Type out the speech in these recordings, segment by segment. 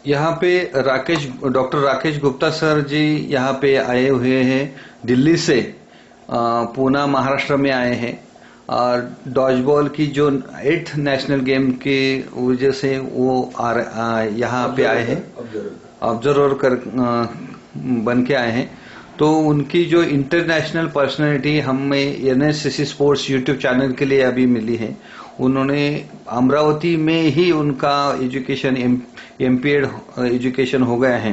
यहाँ पे doctor Rakesh Gupta sir जी यहाँ पे आए हुए हैं दिल्ली से। पूना महाराष्ट्र में आए हैं और डॉजबॉल की जो 8th नेशनल गेम की वजह से वो यहाँ पे आए हैं, ऑब्जर्वर बन के आए हैं। तो उनकी जो इंटरनेशनल पर्सनैलिटी हमें एनएससीसी स्पोर्ट्स यूट्यूब चैनल के लिए अभी मिली है। उन्होंने अमरावती में ही उनका एजुकेशन एमपीएड एजुकेशन हो गया है।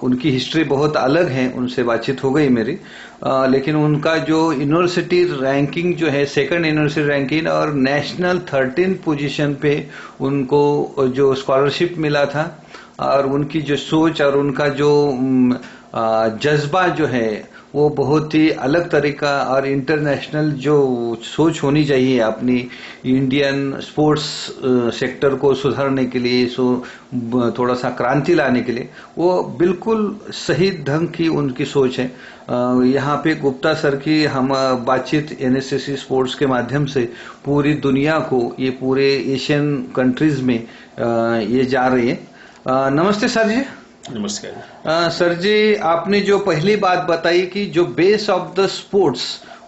उनकी हिस्ट्री बहुत अलग है, उनसे बातचीत हो गई मेरी। लेकिन उनका जो यूनिवर्सिटी रैंकिंग जो है, सेकंड यूनिवर्सिटी रैंकिंग और नेशनल 13th पोजीशन पे उनको जो स्कॉलरशिप मिला था, और उनकी जो सोच और उनका जो जज्बा जो है वो बहुत ही अलग तरीका और इंटरनेशनल जो सोच होनी चाहिए अपनी इंडियन स्पोर्ट्स सेक्टर को सुधारने के लिए, थोड़ा सा क्रांति लाने के लिए, वो बिल्कुल सही ढंग की उनकी सोच है। यहाँ पे गुप्ता सर की हम बातचीत एनएससीसी स्पोर्ट्स के माध्यम से पूरी दुनिया को, ये पूरे एशियन कंट्रीज में ये जा रही है। नमस्ते सर जी। नमस्कार सर जी, आपने जो पहली बात बताई कि जो बेस ऑफ द स्पोर्ट्स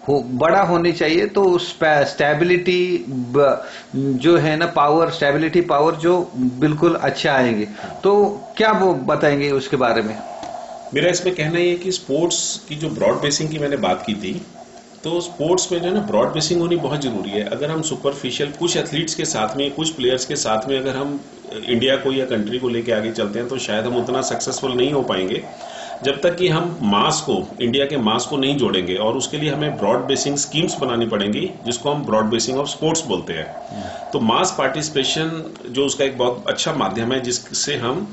बड़ा होनी चाहिए, तो स्टेबिलिटी जो है ना, पावर, स्टेबिलिटी पावर जो बिल्कुल अच्छा आएंगे, तो क्या वो बताएंगे उसके बारे में? मेरा इसमें कहना ये है कि स्पोर्ट्स की जो ब्रॉड बेसिंग की मैंने बात की थी, तो स्पोर्ट्स में जो है ना ब्रॉड बेसिंग होनी बहुत जरूरी है। अगर हम सुपरफिशियल कुछ एथलीट्स के साथ में, कुछ प्लेयर्स के साथ में अगर हम इंडिया को या कंट्री को लेके आगे चलते हैं, तो शायद हम उतना सक्सेसफुल नहीं हो पाएंगे जब तक कि हम मास को, इंडिया के मास को नहीं जोड़ेंगे। और उसके लिए हमें ब्रॉड बेसिंग स्कीम्स बनानी पड़ेंगी, जिसको हम ब्रॉड बेसिंग ऑफ स्पोर्ट्स बोलते हैं। तो मास पार्टिसिपेशन जो उसका एक बहुत अच्छा माध्यम है, जिससे हम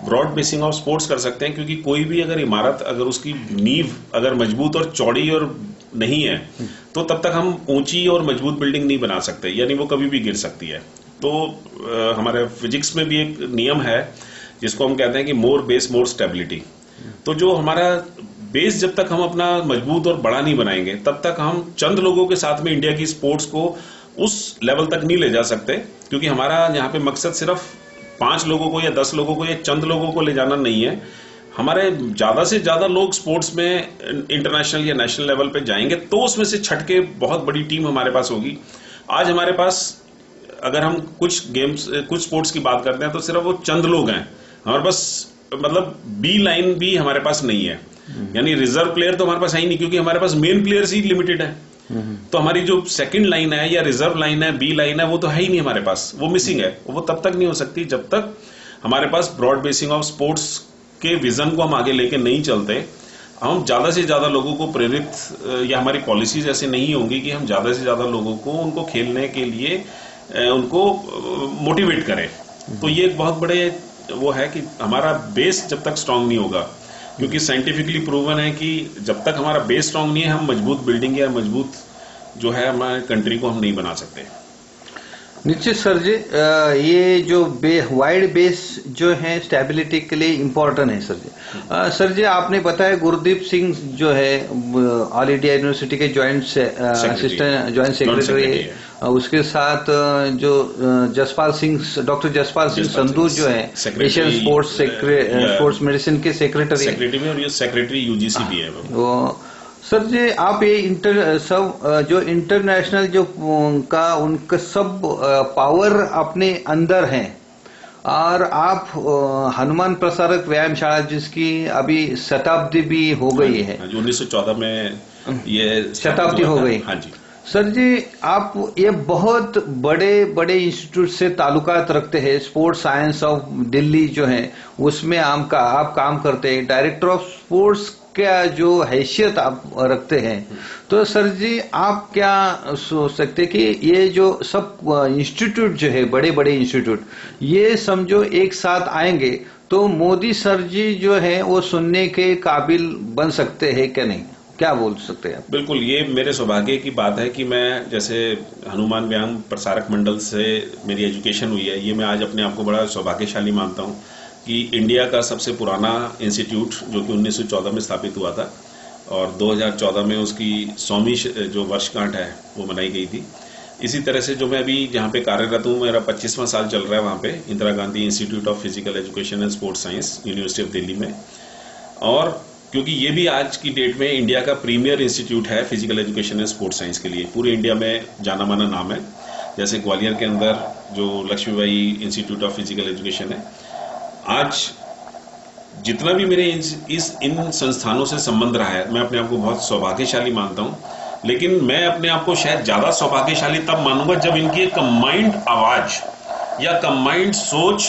ब्रॉड बेसिंग ऑफ स्पोर्ट्स कर सकते हैं। क्योंकि कोई भी अगर इमारत, अगर उसकी नींव अगर मजबूत और चौड़ी और नहीं है, तो तब तक हम ऊंची और मजबूत बिल्डिंग नहीं बना सकते, यानी वो कभी भी गिर सकती है। तो हमारे फिजिक्स में भी एक नियम है जिसको हम कहते हैं कि मोर बेस मोर स्टेबिलिटी। तो जो हमारा बेस जब तक हम अपना मजबूत और बड़ा नहीं बनाएंगे, तब तक हम चंद लोगों के साथ में इंडिया की स्पोर्ट्स को उस लेवल तक नहीं ले जा सकते। क्योंकि हमारा यहाँ पे मकसद सिर्फ 5 लोगों को या 10 लोगों को या चंद लोगों को ले जाना नहीं है। हमारे ज्यादा से ज्यादा लोग स्पोर्ट्स में इंटरनेशनल या नेशनल लेवल पे जाएंगे, तो उसमें से छट के बहुत बड़ी टीम हमारे पास होगी। आज हमारे पास, अगर हम कुछ गेम्स, कुछ स्पोर्ट्स की बात करते हैं, तो सिर्फ वो चंद लोग हैं हमारे पास। मतलब बी लाइन भी हमारे पास नहीं है, यानी रिजर्व प्लेयर तो हमारे पास है ही नहीं, क्योंकि हमारे पास मेन प्लेयर्स ही लिमिटेड है। तो हमारी जो सेकंड लाइन है या रिजर्व लाइन है, बी लाइन है, वो तो है ही नहीं हमारे पास, वो मिसिंग है। वो तब तक नहीं हो सकती जब तक हमारे पास ब्रॉड बेसिंग ऑफ स्पोर्ट्स के विजन को हम आगे लेके नहीं चलते। हम ज्यादा से ज्यादा लोगों को प्रेरित, या हमारी पॉलिसीज ऐसे नहीं होंगी कि हम ज्यादा से ज्यादा लोगों को उनको खेलने के लिए उनको मोटिवेट करें। तो ये एक बहुत बड़े वो है कि हमारा बेस जब तक स्ट्रांग नहीं होगा, क्योंकि साइंटिफिकली प्रूवन है कि जब तक हमारा बेस स्ट्रांग नहीं है, हम मजबूत बिल्डिंग या मजबूत जो है हमारे कंट्री को हम नहीं बना सकते। निश्चित सर जी, ये जो वाइड बेस जो है स्टेबिलिटी के लिए इम्पोर्टेंट है सर जी। सर जी, आपने बताया गुरदीप सिंह जो है ऑल इंडिया यूनिवर्सिटी के ज्वाइंट असिस्टेंट ज्वाइंट सेक्रेटरी है। उसके साथ जो डॉक्टर जसपाल सिंह संधू जो है एशियन स्पोर्ट्स मेडिसिन के सेक्रेटरी में, और ये सेक्रेटरी यूजीसी भी है वो। सर जी, आप ये जो इंटरनेशनल जो उनका सब पावर अपने अंदर है, और आप हनुमान प्रसारक व्यायामशाला जिसकी अभी शताब्दी भी हो गई है, 1914 में ये शताब्दी हो गई। हाँ जी सर जी, आप ये बहुत बड़े बड़े इंस्टीट्यूट से ताल्लुकात रखते हैं। स्पोर्ट्स साइंस ऑफ दिल्ली जो है उसमें आप काम करते हैं, डायरेक्टर ऑफ स्पोर्ट्स क्या जो हैसियत आप रखते हैं। तो सर जी, आप क्या सोच सकते हैं कि ये जो सब इंस्टीट्यूट जो है, बड़े बड़े इंस्टीट्यूट, ये समझो एक साथ आएंगे तो मोदी सर जी जो है वो सुनने के काबिल बन सकते हैं क्या नहीं? क्या बोल सकते हैं? बिल्कुल, ये मेरे सौभाग्य की बात है कि मैं, जैसे हनुमान व्यायाम प्रसारक मंडल से मेरी एजुकेशन हुई है, ये मैं आज अपने आप को बड़ा सौभाग्यशाली मानता हूँ कि इंडिया का सबसे पुराना इंस्टीट्यूट जो कि 1914 में स्थापित हुआ था, और 2014 में उसकी 100वीं जो वर्षगांठ है वो मनाई गई थी। इसी तरह से जो मैं अभी जहाँ पे कार्यरत हूँ, मेरा 25वां साल चल रहा है वहाँ पे, Indira Gandhi institute of physical education and sports science, university of Delhi में। और क्योंकि ये भी आज की डेट में इंडिया का प्रीमियर इंस्टीट्यूट है physical education and sports science के लिए, पूरे इंडिया में जाना माना नाम है। जैसे ग्वालियर के अंदर जो Lakshmibai institute of physical education है, आज जितना भी मेरे इन संस्थानों से संबंध रहा है, मैं अपने आप को बहुत सौभाग्यशाली मानता हूँ। लेकिन मैं अपने आप को शायद ज्यादा सौभाग्यशाली तब मानूंगा जब इनकी एक कंबाइंड आवाज या कंबाइंड सोच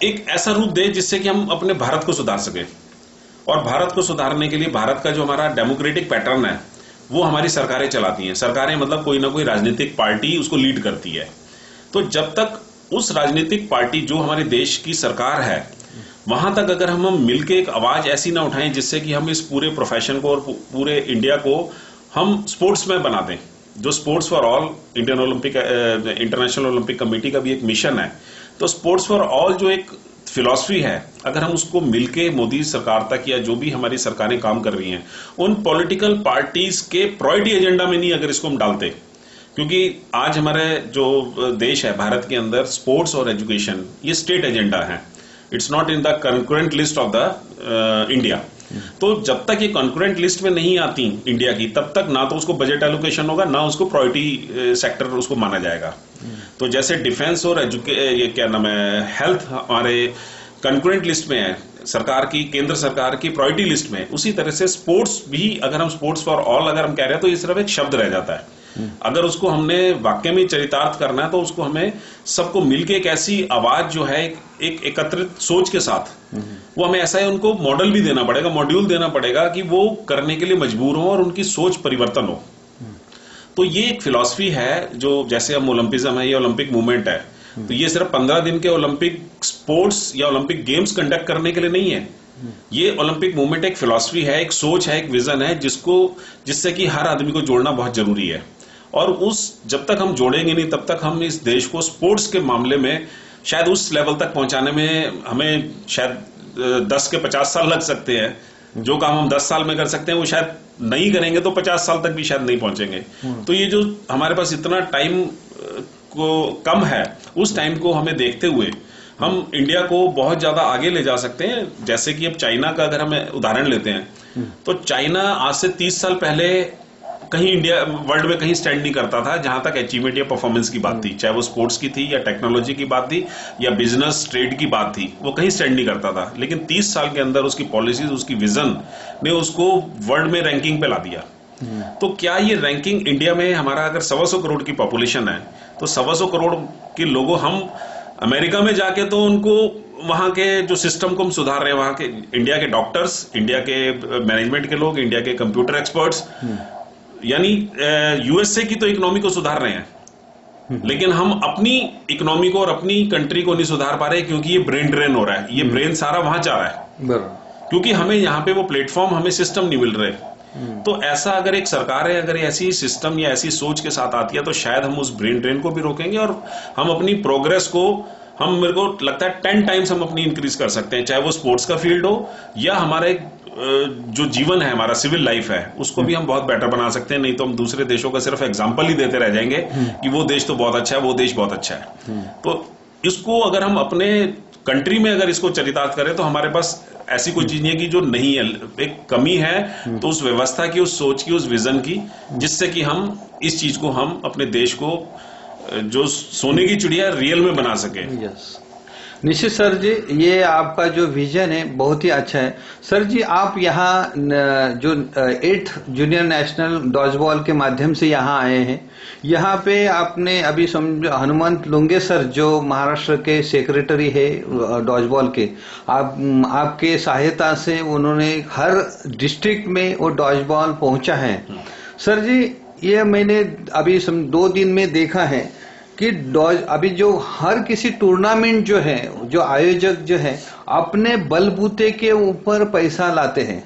एक ऐसा रूप दे जिससे कि हम अपने भारत को सुधार सके। और भारत को सुधारने के लिए भारत का जो हमारा डेमोक्रेटिक पैटर्न है वो हमारी सरकारें चलाती हैं। सरकारें मतलब कोई ना कोई राजनीतिक पार्टी उसको लीड करती है। तो जब तक उस राजनीतिक पार्टी जो हमारे देश की सरकार है, वहां तक अगर हम मिलकर एक आवाज ऐसी ना उठाएं जिससे कि हम इस पूरे प्रोफेशन को और पूरे इंडिया को हम स्पोर्ट्स में बना दें, जो sports for all international Olympic committee का भी एक मिशन है। तो स्पोर्ट्स फॉर ऑल जो एक फिलॉसफी है, अगर हम उसको मिलके मोदी सरकार तक या जो भी हमारी सरकारें काम कर रही हैं उन पॉलिटिकल पार्टीज के प्रायोरिटी एजेंडा में नहीं अगर इसको हम डालते, क्योंकि आज हमारे जो देश है भारत के अंदर स्पोर्ट्स और एजुकेशन ये स्टेट एजेंडा है, it's not in the concurrent list of the India. तो जब तक ये कंकरेंट लिस्ट में नहीं आती इंडिया की, तब तक ना तो उसको बजट एलोकेशन होगा, ना उसको प्रायोरिटी सेक्टर उसको माना जाएगा। तो जैसे डिफेंस और ये क्या नाम है, हेल्थ हमारे कंकरेंट लिस्ट में है सरकार की, केंद्र सरकार की प्रायोरिटी लिस्ट में, उसी तरह से स्पोर्ट्स भी अगर हम स्पोर्ट्स फॉर ऑल अगर हम कह रहे हैं तो ये सिर्फ एक शब्द रह जाता है। अगर उसको हमने वाक्य में चरितार्थ करना है तो उसको हमें सबको मिलके एक ऐसी आवाज जो है एक एकत्रित सोच के साथ, वो हमें ऐसा है उनको मॉडल भी देना पड़ेगा, मॉड्यूल देना पड़ेगा कि वो करने के लिए मजबूर हो और उनकी सोच परिवर्तन हो। तो ये एक फिलॉसफी है जो जैसे हम ओलंपिज्म है, ये ओलंपिक मूवमेंट है, तो ये सिर्फ 15 दिन के ओलंपिक स्पोर्ट्स या ओलंपिक गेम्स कंडक्ट करने के लिए नहीं है। ये ओलंपिक मूवमेंट एक फिलॉसफी है, एक सोच है, एक विजन है जिससे कि हर आदमी को जोड़ना बहुत जरूरी है। और जब तक हम जोड़ेंगे नहीं तब तक हम इस देश को स्पोर्ट्स के मामले में शायद उस लेवल तक पहुंचाने में हमें शायद 10 के 50 साल लग सकते हैं। जो काम हम 10 साल में कर सकते हैं वो शायद नहीं करेंगे तो 50 साल तक भी शायद नहीं पहुंचेंगे। तो ये जो हमारे पास इतना टाइम को कम है, उस टाइम को हमें देखते हुए हम इंडिया को बहुत ज्यादा आगे ले जा सकते हैं। जैसे कि अब चाइना का अगर हम उदाहरण लेते हैं तो चाइना आज से 30 साल पहले कहीं इंडिया वर्ल्ड में कहीं स्टैंड नहीं करता था जहां तक अचीवमेंट या परफॉर्मेंस की बात थी, चाहे वो स्पोर्ट्स की थी या टेक्नोलॉजी की बात थी या बिजनेस ट्रेड की बात थी, वो कहीं स्टैंड नहीं करता था। लेकिन 30 साल के अंदर उसकी पॉलिसीज, उसकी विजन ने उसको वर्ल्ड में रैंकिंग पे ला दिया। तो क्या ये रैंकिंग इंडिया में हमारा अगर 125 करोड़ की पॉपुलेशन है तो 125 करोड़ के लोगों, हम अमेरिका में जाके तो उनको वहां के जो सिस्टम को हम सुधार रहे हैं, वहां के इंडिया के डॉक्टर्स, इंडिया के मैनेजमेंट के लोग, इंडिया के कंप्यूटर एक्सपर्ट्स, यानी यूएसए की तो इकोनॉमी को सुधार रहे हैं, लेकिन हम अपनी इकोनॉमी को और अपनी कंट्री को नहीं सुधार पा रहे क्योंकि ये ब्रेन ड्रेन हो रहा है। ये ब्रेन सारा वहां जा रहा है क्योंकि हमें यहाँ पे वो प्लेटफॉर्म, हमें सिस्टम नहीं मिल रहे। तो ऐसा अगर एक सरकार है, अगर ऐसी सिस्टम या ऐसी सोच के साथ आती है तो शायद हम उस ब्रेन ड्रेन को भी रोकेंगे और हम अपनी प्रोग्रेस को, हम मेरे को लगता है 10 टाइम्स हम अपनी इंक्रीज कर सकते हैं, चाहे वो स्पोर्ट्स का फील्ड हो या हमारे जो जीवन है, हमारा सिविल लाइफ है, उसको भी हम बहुत बेटर बना सकते हैं। नहीं तो हम दूसरे देशों का सिर्फ एग्जाम्पल ही देते रह जाएंगे कि वो देश तो बहुत अच्छा है, वो देश बहुत अच्छा है। तो इसको अगर हम अपने कंट्री में अगर इसको चरितार्थ करें तो हमारे पास ऐसी कोई चीज नहीं है कि जो नहीं है, एक कमी है तो उस व्यवस्था की, उस सोच की, उस विजन की, जिससे कि हम इस चीज को, हम अपने देश को जो सोने की चिड़िया रियल में बना सके। निश्चित सर जी, ये आपका जो विजन है बहुत ही अच्छा है। सर जी, आप यहाँ जो 8th जूनियर नेशनल डॉजबॉल के माध्यम से यहाँ आए हैं, यहाँ पे आपने अभी समझो हनुमंत लुंगे सर जो महाराष्ट्र के सेक्रेटरी है डॉजबॉल के, आपके सहायता से उन्होंने हर डिस्ट्रिक्ट में वो डॉजबॉल पहुंचा है। सर जी, ये मैंने अभी 2 दिन में देखा है कि अभी जो हर किसी टूर्नामेंट जो है, जो आयोजक जो है अपने बलबूते के ऊपर पैसा लाते हैं।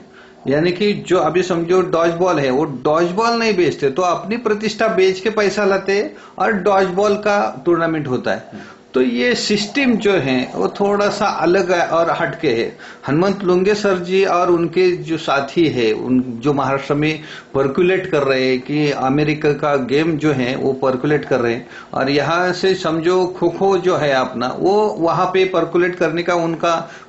यानी कि जो अभी समझो डॉज बॉल है, वो डॉज बॉल नहीं बेचते तो अपनी प्रतिष्ठा बेच के पैसा लाते हैं और डॉज बॉल का टूर्नामेंट होता है। तो ये सिस्टम जो है वो थोड़ा सा अलग है और हटके है। हनुमंत लुंगे सर जी और उनके जो साथी है, उन जो महाराष्ट्र में पर्कुलेट कर रहे हैं कि अमेरिका का गेम जो है वो पर्कुलेट कर रहे हैं, और यहाँ से समझो खो खो जो है अपना वो वहां पे पर्कुलेट करने का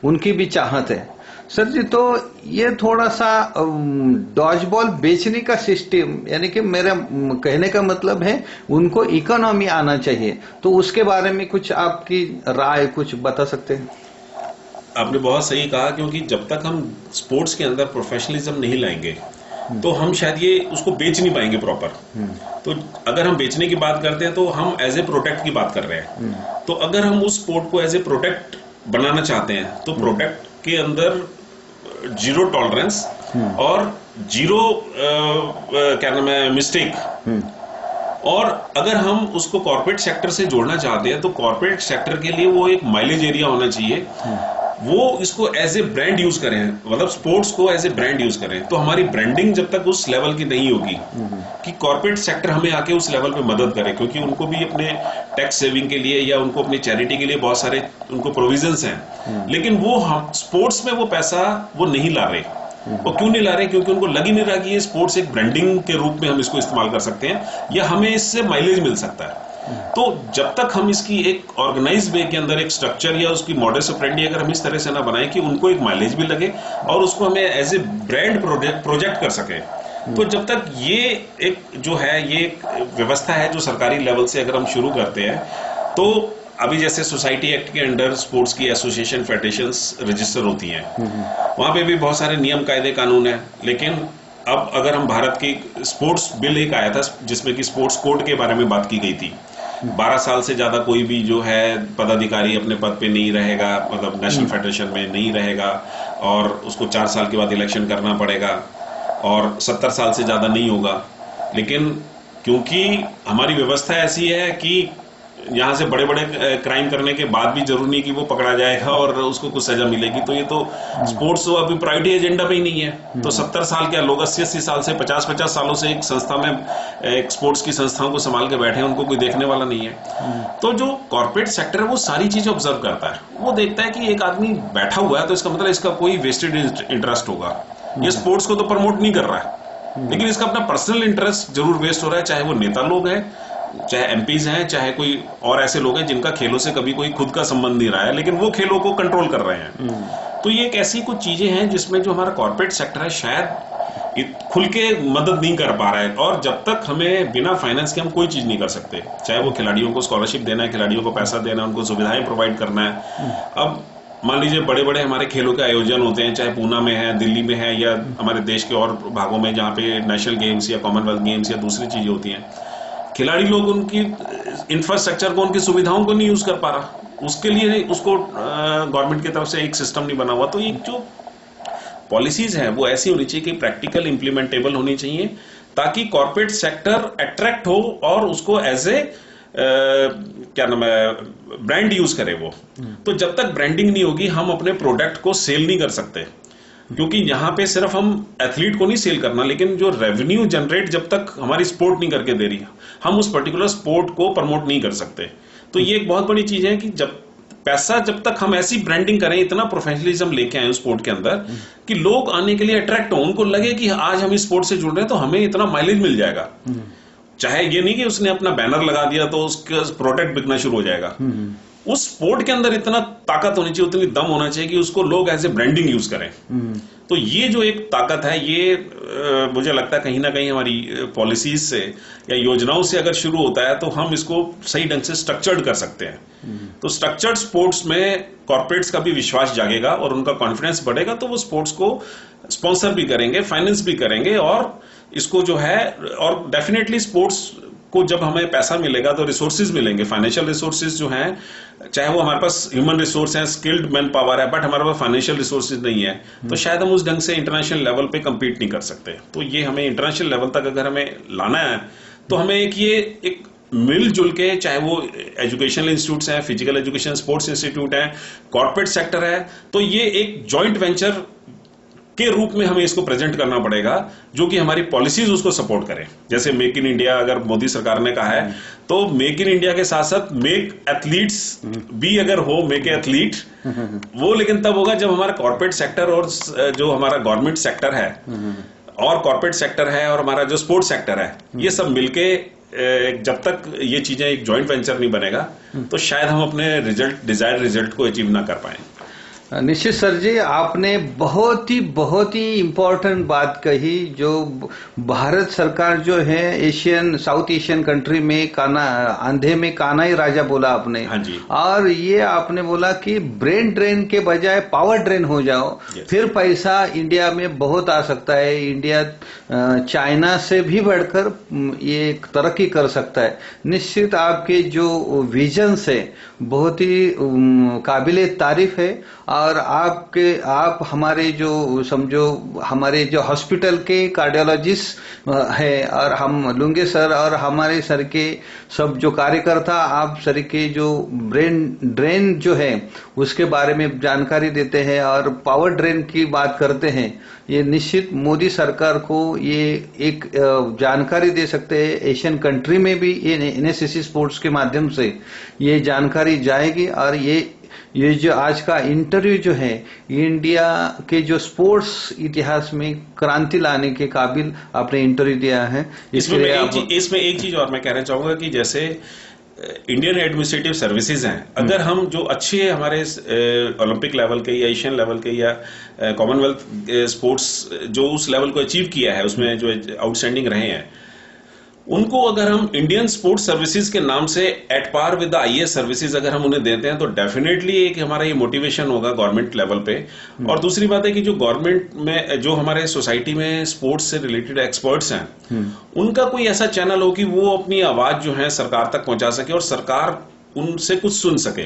उनकी भी चाहत है। सर जी, तो ये थोड़ा सा डॉज बॉल बेचने का सिस्टम, यानी कि मेरा कहने का मतलब है उनको इकोनॉमी आना चाहिए, तो उसके बारे में कुछ आपकी राय कुछ बता सकते हैं? आपने बहुत सही कहा, क्योंकि जब तक हम स्पोर्ट्स के अंदर प्रोफेशनलिज्म नहीं लाएंगे तो हम शायद ये उसको बेच नहीं पाएंगे प्रॉपर। तो अगर हम बेचने की बात करते हैं तो हम एज ए प्रोडक्ट की बात कर रहे हैं। तो अगर हम उस स्पोर्ट को एज ए प्रोडक्ट बनाना चाहते हैं तो प्रोडक्ट के अंदर जीरो टॉलरेंस और जीरो क्या नाम है मिस्टेक। और अगर हम उसको कॉर्पोरेट सेक्टर से जोड़ना चाहते हैं तो कॉर्पोरेट सेक्टर के लिए वो एक माइलेज एरिया होना चाहिए। वो इसको एज ए ब्रांड यूज करें, मतलब स्पोर्ट्स को एज ए ब्रांड यूज करें। तो हमारी ब्रांडिंग जब तक उस लेवल की नहीं होगी कि कॉर्पोरेट सेक्टर हमें आके उस लेवल पे मदद करे, क्योंकि उनको भी अपने टैक्स सेविंग के लिए या उनको अपनी चैरिटी के लिए बहुत सारे उनको प्रोविजंस हैं, लेकिन वो हम स्पोर्ट्स में वो पैसा वो नहीं ला रहे। वो क्यों नहीं ला रहे? क्योंकि उनको लग ही नहीं रहा कि ये स्पोर्ट्स एक ब्रांडिंग के रूप में हम इसको इस्तेमाल कर सकते हैं या हमें इससे माइलेज मिल सकता है। तो जब तक हम इसकी एक ऑर्गेनाइज वे के अंदर एक स्ट्रक्चर या उसकी मॉडस ऑपरेंडी अगर हम इस तरह से ना बनाएं कि उनको एक माइलेज भी लगे और उसको हमें एज ए ब्रांड प्रोजेक्ट कर सके, तो जब तक ये एक जो है ये एक व्यवस्था है जो सरकारी लेवल से अगर हम शुरू करते हैं, तो अभी जैसे सोसाइटी एक्ट के अंडर स्पोर्ट्स की एसोसिएशन फेडरेशंस रजिस्टर होती हैं, वहां पे भी बहुत सारे नियम कायदे कानून है। लेकिन अब अगर हम भारत की स्पोर्ट्स बिल एक आया था जिसमें कि स्पोर्ट्स कोड के बारे में बात की गई थी। 12 साल से ज्यादा कोई भी जो है पदाधिकारी अपने पद पे नहीं रहेगा, मतलब नेशनल फेडरेशन में नहीं रहेगा, और उसको 4 साल के बाद इलेक्शन करना पड़ेगा, और 70 साल से ज्यादा नहीं होगा। लेकिन क्योंकि हमारी व्यवस्था ऐसी है कि यहाँ से बड़े बड़े क्राइम करने के बाद भी जरूरी नहीं कि वो पकड़ा जाएगा और उसको कुछ सजा मिलेगी, तो ये तो स्पोर्ट्स तो अभी प्रायोरिटी एजेंडा पे ही नहीं है। तो 70 साल के लोग 80-80 साल से 50-50 सालों से एक संस्था में एक स्पोर्ट्स की संस्थाओं को संभाल के बैठे हैं, उनको कोई देखने वाला नहीं है। तो जो कॉर्पोरेट सेक्टर है वो सारी चीजें ऑब्जर्व करता है। वो देखता है कि एक आदमी बैठा हुआ है तो इसका मतलब इसका कोई वेस्टेड इंटरेस्ट होगा, ये स्पोर्ट्स को तो प्रमोट नहीं कर रहा है, लेकिन इसका अपना पर्सनल इंटरेस्ट जरूर वेस्ट हो रहा है। चाहे वो नेता लोग हैं, चाहे एमपीज हैं, चाहे कोई और ऐसे लोग हैं जिनका खेलों से कभी कोई खुद का संबंध नहीं रहा है, लेकिन वो खेलों को कंट्रोल कर रहे हैं। तो ये एक ऐसी कुछ चीजें हैं जिसमें जो हमारा कॉर्पोरेट सेक्टर है शायद खुल के मदद नहीं कर पा रहा है। और जब तक हमें बिना फाइनेंस के हम कोई चीज नहीं कर सकते, चाहे वो खिलाड़ियों को स्कॉलरशिप देना है, खिलाड़ियों को पैसा देना है, उनको सुविधाएं प्रोवाइड करना है। अब मान लीजिए बड़े बड़े हमारे खेलों के आयोजन होते हैं, चाहे पूना में है, दिल्ली में है, या हमारे देश के और भागों में जहाँ पे नेशनल गेम्स या कॉमनवेल्थ गेम्स या दूसरी चीजें होती हैं। खिलाड़ी लोग उनकी इंफ्रास्ट्रक्चर को, उनकी सुविधाओं को नहीं यूज कर पा रहा, उसके लिए उसको गवर्नमेंट की तरफ से एक सिस्टम नहीं बना हुआ। तो ये जो पॉलिसीज है वो ऐसी होनी चाहिए कि प्रैक्टिकल इंप्लीमेंटेबल होनी चाहिए, ताकि कॉर्पोरेट सेक्टर अट्रैक्ट हो और उसको एज ए क्या नाम है ब्रांड यूज करे वो। तो जब तक ब्रांडिंग नहीं होगी हम अपने प्रोडक्ट को सेल नहीं कर सकते, क्योंकि यहाँ पे सिर्फ हम एथलीट को नहीं सेल करना, लेकिन जो रेवेन्यू जनरेट जब तक हमारी स्पोर्ट नहीं करके दे रही, हम उस पर्टिकुलर स्पोर्ट को प्रमोट नहीं कर सकते। तो ये एक बहुत बड़ी चीज है कि जब तक हम ऐसी ब्रांडिंग करें, इतना प्रोफेशनलिज्म लेके आए स्पोर्ट के अंदर कि लोग आने के लिए अट्रैक्ट हो, उनको लगे कि आज हम इस स्पोर्ट से जुड़ रहे हैं तो हमें इतना माइलेज मिल जाएगा। चाहे ये नहीं कि उसने अपना बैनर लगा दिया तो उसका प्रोडक्ट बिकना शुरू हो जाएगा। उस स्पोर्ट के अंदर इतना ताकत होनी चाहिए, उतनी दम होना चाहिए कि उसको लोग एज ए ब्रांडिंग यूज करें। तो ये जो एक ताकत है, ये मुझे लगता है कहीं ना कहीं हमारी पॉलिसीज से या योजनाओं से अगर शुरू होता है तो हम इसको सही ढंग से स्ट्रक्चर्ड कर सकते हैं। तो स्ट्रक्चर्ड स्पोर्ट्स में कॉर्पोरेट्स का भी विश्वास जागेगा और उनका कॉन्फिडेंस बढ़ेगा, तो वो स्पोर्ट्स को स्पॉन्सर भी करेंगे, फाइनेंस भी करेंगे, और इसको जो है, और डेफिनेटली स्पोर्ट्स को जब हमें पैसा मिलेगा तो रिसोर्सेज मिलेंगे, फाइनेंशियल रिसोर्सेज जो हैं, चाहे वो हमारे पास ह्यूमन रिसोर्स है, स्किल्ड मैन पावर है, बट हमारे पास फाइनेंशियल रिसोर्सेज नहीं है, तो शायद हम उस ढंग से इंटरनेशनल लेवल पे कम्पीट नहीं कर सकते। तो ये हमें इंटरनेशनल लेवल तक अगर हमें लाना है तो हमें एक मिलजुल के, चाहे वो एजुकेशनल इंस्टीट्यूट्स हैं, फिजिकल एजुकेशन स्पोर्ट्स इंस्टीट्यूट है, कॉर्पोरेट सेक्टर है, तो ये एक जॉइंट वेंचर के रूप में हमें इसको प्रेजेंट करना पड़ेगा, जो कि हमारी पॉलिसीज उसको सपोर्ट करें। जैसे मेक इन इंडिया अगर मोदी सरकार ने कहा है, तो मेक इन इंडिया के साथ साथ मेक एथलीट्स भी अगर हो, मेक एथलीट वो लेकिन तब होगा जब हमारा कॉर्पोरेट सेक्टर और जो हमारा गवर्नमेंट सेक्टर है और कॉर्पोरेट सेक्टर है और हमारा जो स्पोर्ट्स सेक्टर है, ये सब मिलके जब तक ये चीजें एक जॉइंट वेंचर नहीं बनेगा तो शायद हम अपने डिजायर्ड रिजल्ट को अचीव ना कर पाए। निश्चित सर जी, आपने बहुत ही इम्पोर्टेंट बात कही। जो भारत सरकार जो है साउथ एशियन कंट्री में अंधे में काना ही राजा बोला आपने। हाँ जी। और ये आपने बोला कि ब्रेन ड्रेन के बजाय पावर ड्रेन हो जाओ, फिर पैसा इंडिया में बहुत आ सकता है। इंडिया चाइना से भी बढ़कर ये तरक्की कर सकता है। निश्चित आपके जो विजन से बहुत ही काबिले तारीफ है। और आप हमारे जो समझो हमारे जो हॉस्पिटल के कार्डियोलॉजिस्ट है, और हम लुंगे सर और हमारे सर के सब जो कार्यकर्ता, आप सर के जो ब्रेन ड्रेन जो है उसके बारे में जानकारी देते हैं और पावर ड्रेन की बात करते हैं। ये निश्चित मोदी सरकार को ये एक जानकारी दे सकते हैं। एशियन कंट्री में भी ये एनएसएससी स्पोर्ट्स के माध्यम से ये जानकारी जाएगी। और ये जो आज का इंटरव्यू जो है, इंडिया के जो स्पोर्ट्स इतिहास में क्रांति लाने के काबिल आपने इंटरव्यू दिया है। इसमें एक चीज और मैं कहना चाहूंगा कि जैसे इंडियन एडमिनिस्ट्रेटिव सर्विसेज हैं, अगर हम जो अच्छे हमारे ओलंपिक लेवल के या एशियन लेवल के या कॉमनवेल्थ स्पोर्ट्स जो उस लेवल को अचीव किया है, उसमें जो आउटस्टैंडिंग रहे हैं, उनको अगर हम इंडियन स्पोर्ट्स सर्विसेज के नाम से at par with the IAS services अगर हम उन्हें देते हैं तो डेफिनेटली एक हमारा ये मोटिवेशन होगा गवर्नमेंट लेवल पे। और दूसरी बात है कि जो गवर्नमेंट में जो हमारे सोसाइटी में स्पोर्ट्स से रिलेटेड एक्सपर्ट्स हैं, उनका कोई ऐसा चैनल हो कि वो अपनी आवाज जो है सरकार तक पहुंचा सके और सरकार उनसे कुछ सुन सके।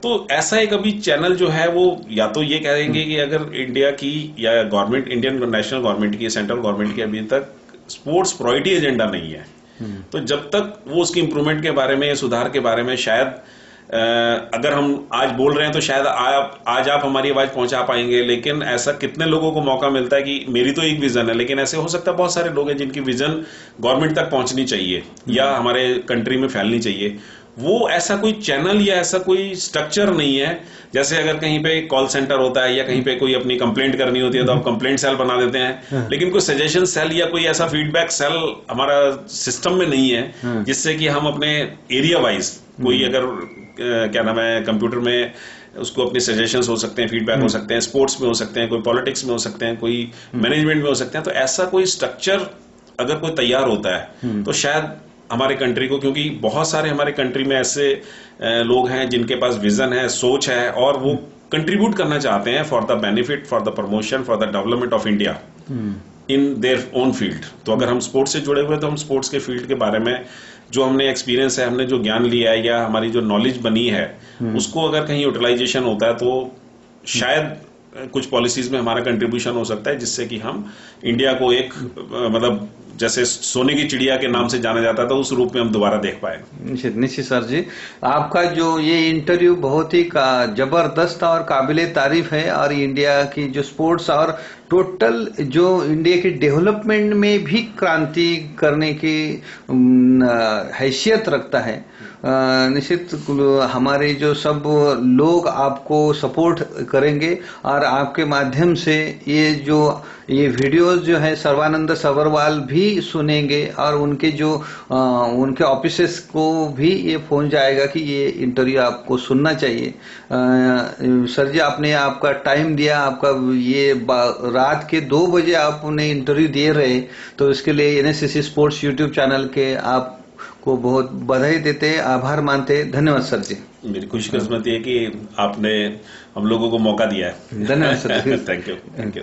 तो ऐसा एक अभी चैनल जो है वो या तो ये कहेंगे कि अगर इंडिया की या गवर्नमेंट, इंडियन नेशनल गवर्नमेंट की, सेंट्रल गवर्नमेंट की अभी तक स्पोर्ट्स प्रायोरिटी एजेंडा नहीं है, तो जब तक वो उसकी इंप्रूवमेंट के बारे में, सुधार के बारे में शायद अगर हम आज बोल रहे हैं तो शायद आज आप हमारी आवाज पहुंचा पाएंगे। लेकिन ऐसा कितने लोगों को मौका मिलता है कि मेरी तो एक विजन है, लेकिन ऐसे हो सकता है बहुत सारे लोग हैं जिनकी विजन गवर्नमेंट तक पहुंचनी चाहिए या हमारे कंट्री में फैलनी चाहिए। वो ऐसा कोई चैनल या ऐसा कोई स्ट्रक्चर नहीं है। जैसे अगर कहीं पे कॉल सेंटर होता है या कहीं पे कोई अपनी कंप्लेंट करनी होती है तो आप कंप्लेंट सेल बना देते हैं, लेकिन कोई सजेशन सेल या कोई ऐसा फीडबैक सेल हमारा सिस्टम में नहीं है जिससे कि हम अपने एरिया वाइज कोई अगर क्या नाम है कंप्यूटर में उसको अपने सजेशंस हो सकते हैं, फीडबैक हो सकते हैं, स्पोर्ट्स में हो सकते हैं, कोई पॉलिटिक्स में हो सकते हैं, कोई मैनेजमेंट में हो सकते हैं। तो ऐसा कोई स्ट्रक्चर अगर कोई तैयार होता है तो शायद हमारे कंट्री को, क्योंकि बहुत सारे हमारे कंट्री में ऐसे लोग हैं जिनके पास विजन है, सोच है और वो कंट्रीब्यूट करना चाहते हैं for the benefit, for the promotion, for the development of India in their own field. तो अगर हम स्पोर्ट्स से जुड़े हुए तो हम स्पोर्ट्स के फील्ड के बारे में जो हमने एक्सपीरियंस है, हमने जो ज्ञान लिया है या हमारी जो नॉलेज बनी है उसको अगर कहीं यूटिलाइजेशन होता है तो शायद कुछ पॉलिसीज में हमारा कंट्रीब्यूशन हो सकता है, जिससे कि हम इंडिया को एक मतलब जैसे सोने की चिड़िया के नाम से जाना जाता था उस रूप में हम दोबारा देख पाए। निश्चित सर जी, आपका जो ये इंटरव्यू बहुत ही जबरदस्त और काबिले तारीफ है और इंडिया की जो स्पोर्ट्स और टोटल जो इंडिया के डेवलपमेंट में भी क्रांति करने की हैसियत रखता है। निश्चित हमारे जो सब लोग आपको सपोर्ट करेंगे और आपके माध्यम से ये वीडियोस जो है सर्वानंद सबरवाल भी सुनेंगे और उनके ऑफिसेस को भी ये फोन जाएगा कि ये इंटरव्यू आपको सुनना चाहिए। सर जी, आपने आपका टाइम दिया, आपका ये रात के 2 बजे आपने इंटरव्यू दे रहे, तो इसके लिए एनएसएससी स्पोर्ट्स यूट्यूब चैनल के आप को बहुत बधाई देते, आभार मानते। धन्यवाद सर जी। मेरी खुशकिस्मती है कि आपने हम लोगों को मौका दिया है। धन्यवाद सर। Thank you.